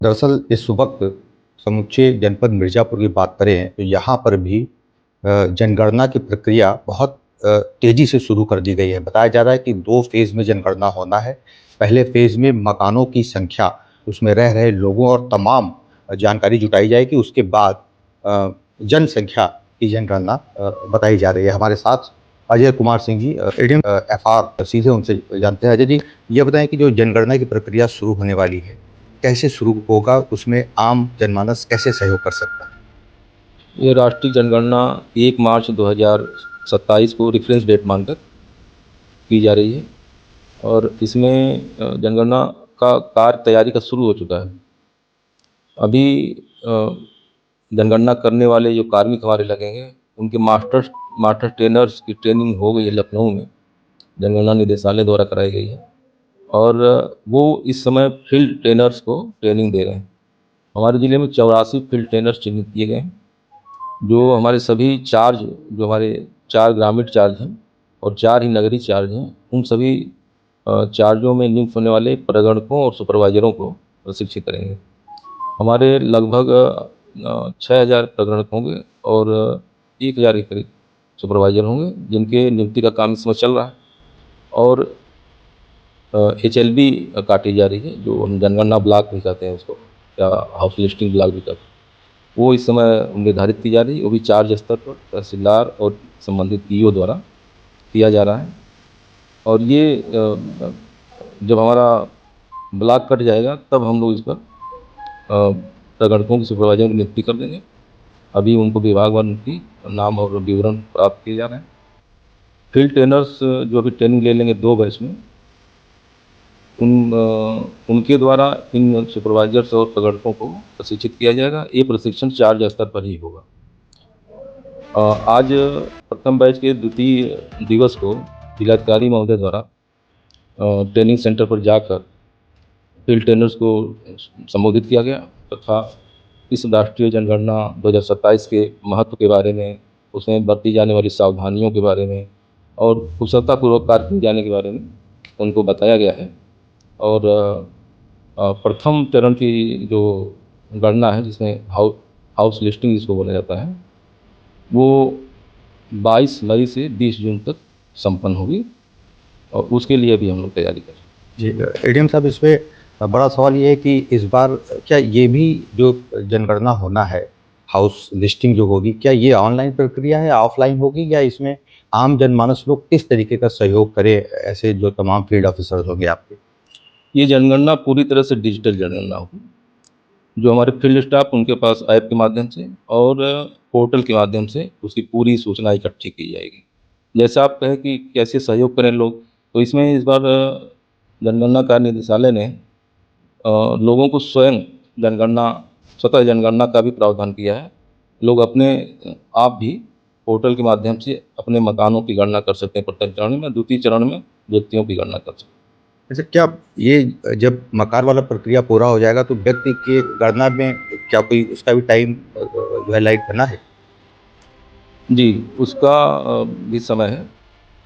दरअसल इस वक्त समूचे जनपद मिर्ज़ापुर की बात करें तो यहाँ पर भी जनगणना की प्रक्रिया बहुत तेज़ी से शुरू कर दी गई है। बताया जा रहा है कि 2 फ़ेज़ में जनगणना होना है। पहले फ़ेज़ में मकानों की संख्या, उसमें रह रहे लोगों और तमाम जानकारी जुटाई जाएगी। उसके बाद जनसंख्या की जनगणना बताई जा रही है। हमारे साथ अजय कुमार सिंह जी एडीएम एफआर, सीधे उनसे जानते हैं। अजय जी, ये बताएँ कि जो जनगणना की प्रक्रिया शुरू होने वाली है, कैसे शुरू होगा? उसमें आम जनमानस कैसे सहयोग कर सकता है? ये राष्ट्रीय जनगणना 1 मार्च 2027 को रेफरेंस डेट मानकर की जा रही है और इसमें जनगणना का कार्य तैयारी का शुरू हो चुका है। अभी जनगणना करने वाले जो कार्मिक हमारे लगेंगे, उनके मास्टर ट्रेनर्स की ट्रेनिंग हो गई है लखनऊ में, जनगणना निदेशालय द्वारा कराई गई है और वो इस समय फील्ड ट्रेनर्स को ट्रेनिंग दे रहे हैं। हमारे ज़िले में 84 फील्ड ट्रेनर्स चिन्हित किए गए हैं, जो हमारे सभी चार्ज, जो हमारे 4 ग्रामीण चार्ज हैं और 4 ही नगरीय चार्ज हैं, उन सभी चार्जों में नियुक्त होने वाले प्रगणकों और सुपरवाइज़रों को प्रशिक्षित करेंगे। हमारे लगभग 6000 प्रगणक होंगे और 1000 के करीब सुपरवाइज़र होंगे, जिनके नियुक्ति का काम इस समय चल रहा है और एचएलबी काटी जा रही है, जो हम जनगणना ब्लॉक भी कहते हैं उसको, या हाउस लिस्टिंग ब्लॉक भी कहते हैं। वो इस समय निर्धारित की जा रही है, वो भी चार्ज स्तर पर तहसीलदार और संबंधित ईओ द्वारा किया जा रहा है। और ये जब हमारा ब्लॉक कट जाएगा तब हम लोग इस पर प्रगणकों की सुपरवाइजर की नियुक्ति कर देंगे। अभी उनको विभागवार उनकी नाम और विवरण प्राप्त किए जा रहे हैं। फील्ड ट्रेनर्स जो अभी ट्रेनिंग ले लेंगे 2 बैच में, उनके द्वारा इन सुपरवाइजर्स और प्रगणकों को प्रशिक्षित किया जाएगा। ये प्रशिक्षण चार्ज स्तर पर ही होगा। आज प्रथम बैच के द्वितीय दिवस को जिलाधिकारी महोदय द्वारा ट्रेनिंग सेंटर पर जाकर फील्ड ट्रेनर्स को संबोधित किया गया तथा इस राष्ट्रीय जनगणना 2027 के महत्व के बारे में, उसमें बरती जाने वाली सावधानियों के बारे में और कुशलतापूर्वक कार्य किए जाने के बारे में उनको बताया गया है। और प्रथम चरण की जो गणना है, जिसमें हाउस लिस्टिंग जिसको बोला जाता है, वो 22 मई से 20 जून तक संपन्न होगी और उसके लिए भी हम लोग तैयारी कर रहे हैं। जी, एडीएम साहब, इसमें बड़ा सवाल ये है कि इस बार क्या ये भी जो जनगणना होना है, हाउस लिस्टिंग जो होगी, क्या ये ऑनलाइन प्रक्रिया है, ऑफलाइन होगी, या इसमें आम जनमानस लोग किस तरीके का सहयोग करे, ऐसे जो तमाम फील्ड ऑफिसर्स होंगे आपके? ये जनगणना पूरी तरह से डिजिटल जनगणना होगी। जो हमारे फील्ड स्टाफ, उनके पास ऐप के माध्यम से और पोर्टल के माध्यम से उसकी पूरी सूचना इकट्ठी की जाएगी। जैसे आप कहें कि कैसे सहयोग करें लोग, तो इसमें इस बार जनगणना कार्य निदेशालय ने लोगों को स्वयं जनगणना स्वतः जनगणना का भी प्रावधान किया है। लोग अपने आप भी पोर्टल के माध्यम से अपने मकानों की गणना कर सकते हैं प्रथम चरण में, द्वितीय चरण में व्यक्तियों की गणना कर सकते हैं। अच्छा, क्या ये जब मकान वाला प्रक्रिया पूरा हो जाएगा तो व्यक्ति की गणना में क्या कोई उसका भी टाइम जो है लाइट करना है? जी, उसका भी समय है।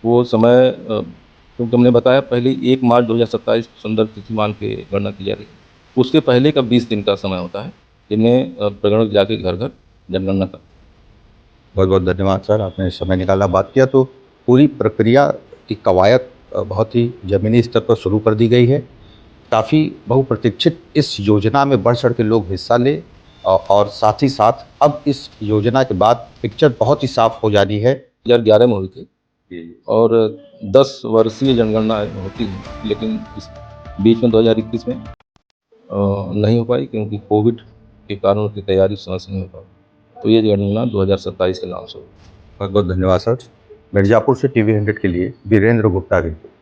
वो समय क्योंकि हमने बताया पहले 1 मार्च 2027 संदर्भ तिथि मान के गणना की जा रही है। उसके पहले का 20 दिन का समय होता है, जिनमें प्रगणक जाके घर-घर जनगणना करते हैं। बहुत बहुत धन्यवाद सर, आपने समय निकाला, बात किया। तो पूरी प्रक्रिया की कवायद बहुत ही ज़मीनी स्तर पर शुरू कर दी गई है। काफ़ी बहुप्रतीक्षित इस योजना में बढ़ चढ़ के लोग हिस्सा लें, और साथ ही साथ अब इस योजना के बाद पिक्चर बहुत ही साफ हो जानी है। 2011 में हुई थी जी। और 10 वर्षीय जनगणना होती है, लेकिन इस बीच में 2021 में नहीं हो पाई, क्योंकि कोविड के कारण उसकी तैयारी समय से नहीं हो पाई। तो ये जनगणना 2027 के नाम से हुई। बहुत बहुत धन्यवाद सर। मिर्ज़ापुर से टीवी 100 के लिए वीरेंद्र गुप्ता की रिपोर्ट।